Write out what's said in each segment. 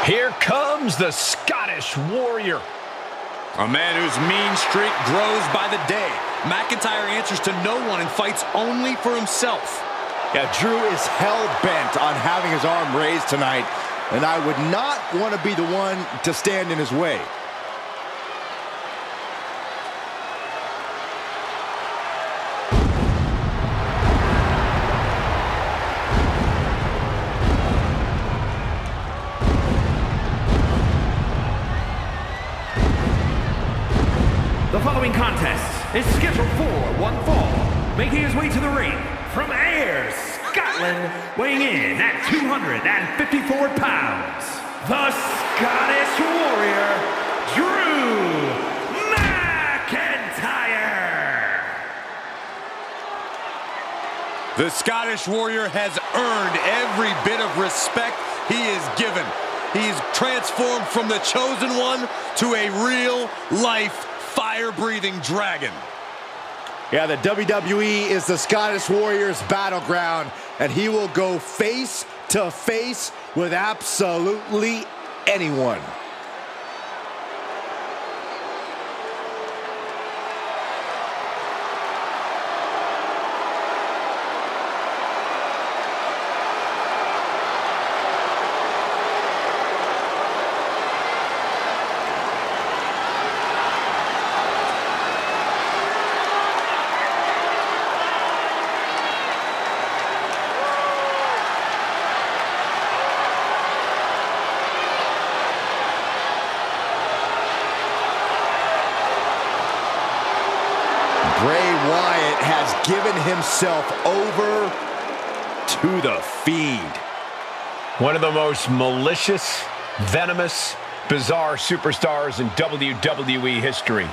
Here comes the Scottish Warrior. A man whose mean streak grows by the day. McIntyre answers to no one and fights only for himself. Yeah, Drew is hell-bent on having his arm raised tonight, and I would not want to be the one to stand in his way. The following contest is scheduled for one fall, making his way to the ring from Ayr, Scotland, weighing in at 254 pounds, the Scottish Warrior, Drew McIntyre. The Scottish Warrior has earned every bit of respect he is given. He's transformed from the chosen one to a real-life fire-breathing dragon. Yeah, the WWE is the Scottish Warrior's battleground, and he will go face to face with absolutely anyone. Bray Wyatt has given himself over to the Fiend. One of the most malicious, venomous, bizarre superstars in WWE history.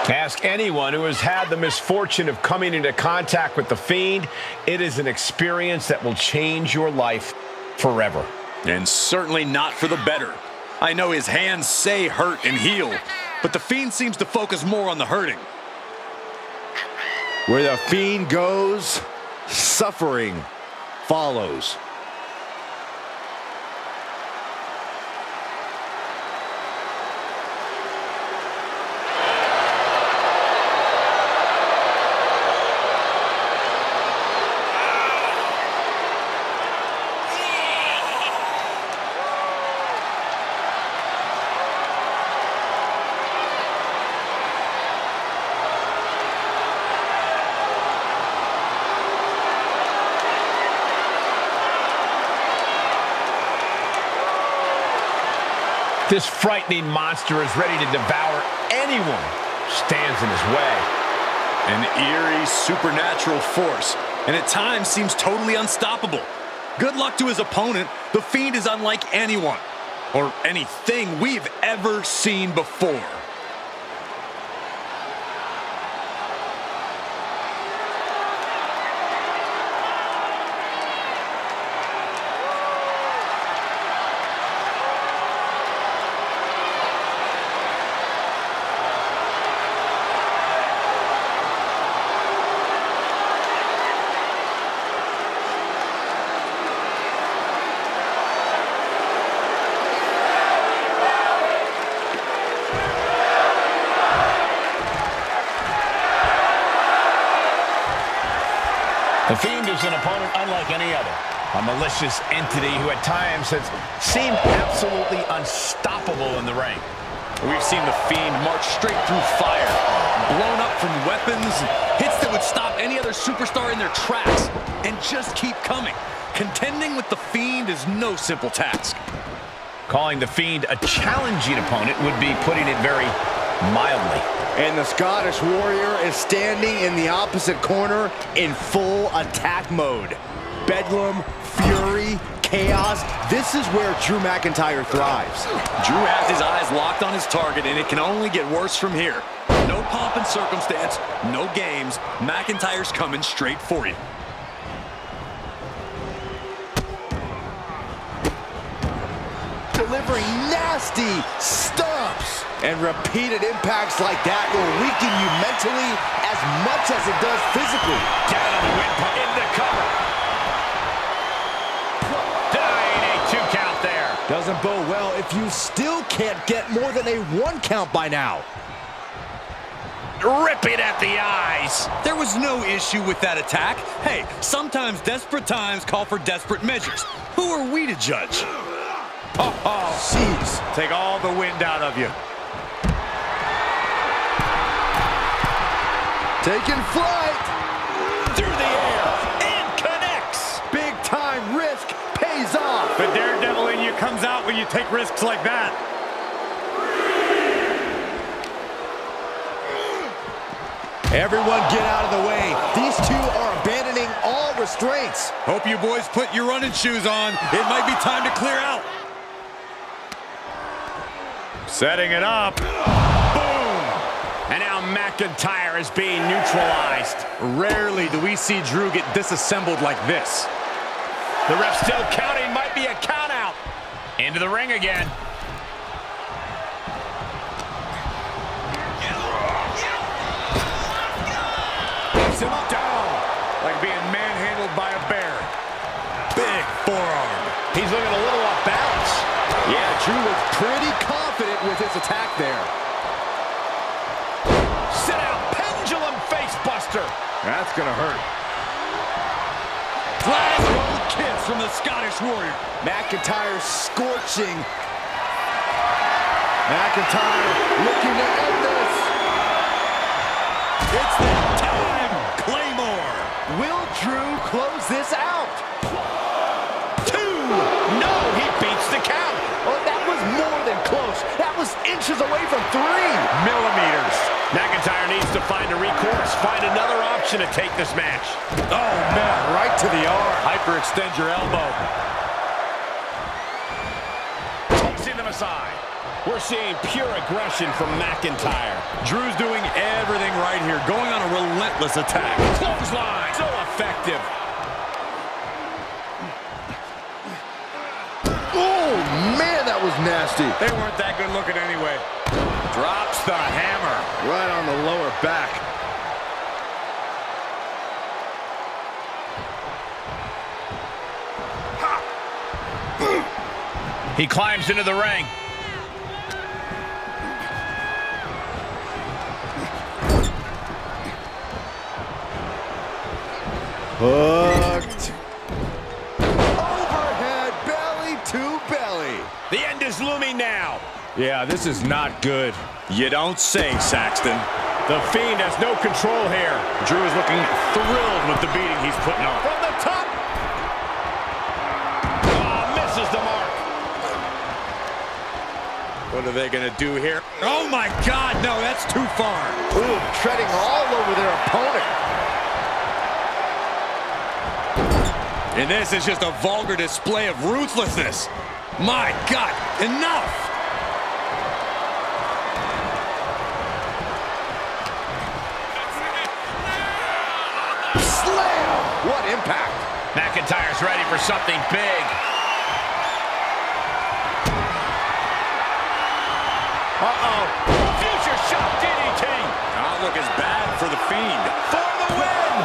Ask anyone who has had the misfortune of coming into contact with the Fiend. It is an experience that will change your life forever. And certainly not for the better. I know his hands say hurt and heal, but the Fiend seems to focus more on the hurting. Where the Fiend goes, suffering follows. This frightening monster is ready to devour anyone who stands in his way. An eerie, supernatural force, and at times seems totally unstoppable. Good luck to his opponent. The Fiend is unlike anyone, or anything we've ever seen before. The Fiend is an opponent unlike any other. A malicious entity who at times has seemed absolutely unstoppable in the ring. We've seen the Fiend march straight through fire, blown up from weapons, hits that would stop any other superstar in their tracks, and just keep coming. Contending with the Fiend is no simple task. Calling the Fiend a challenging opponent would be putting it very mildly. And the Scottish Warrior is standing in the opposite corner in full attack mode. Bedlam, fury, chaos. This is where Drew McIntyre thrives. Drew has his eyes locked on his target, and it can only get worse from here. No pomp and circumstance, no games. McIntyre's coming straight for you. Delivering nasty stomps. And repeated impacts like that will weaken you mentally as much as it does physically. Down on the windpipe. In the cover. Dying a 2 count there. Doesn't bode well if you still can't get more than a 1 count by now. Ripping at the eyes. There was no issue with that attack. Hey, sometimes desperate times call for desperate measures. Who are we to judge? Oh, jeez. Take all the wind out of you. Taking flight. Through the air. And connects. Big time risk pays off. The daredevil in you comes out when you take risks like that. Everyone get out of the way. These two are abandoning all restraints. Hope you boys put your running shoes on. It might be time to clear out. Setting it up. Boom. And now McIntyre is being neutralized. Rarely do we see Drew get disassembled like this. The ref still counting. Might be a count out. Into the ring again. Takes him down. Like being manhandled by a bear. Big forearm. He's looking a little off balance. Yeah, Drew was pretty confident with his attack there. Sit out. Pendulum face buster. That's gonna hurt. Flag roll kiss from the Scottish Warrior. McIntyre scorching. McIntyre looking to end this. It's that time. Claymore. Will Drew close this out? 2. No, he beats the count. Oh, that was more than close. That was inches away from 3 millimeters. McIntyre needs to find a recourse, find another option to take this match. Oh, man, right to the arm. Hyperextend your elbow. Tossing them aside. We're seeing pure aggression from McIntyre. Drew's doing everything right here, going on a relentless attack. Clothesline. So effective. Oh, man, that was nasty. They weren't that good looking anyway. Drops the hammer. Right on the lower back. He climbs into the ring. Hooked. Overhead, belly to belly. The end is looming now. Yeah, this is not good. You don't say, Saxton. The Fiend has no control here. Drew is looking thrilled with the beating he's putting on. From the top. Misses the mark. What are they going to do here? Oh, my God, no, that's too far. Ooh, treading all over their opponent. And this is just a vulgar display of ruthlessness. My God, enough! Slam! What impact! McIntyre's ready for something big. Uh-oh. Future shot DDT. Outlook is bad for the Fiend. For the win.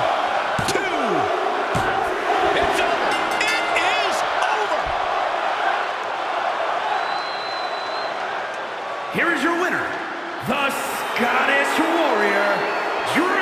2. It's over. It is over. Here is your winner, the Scottish Warrior, Drew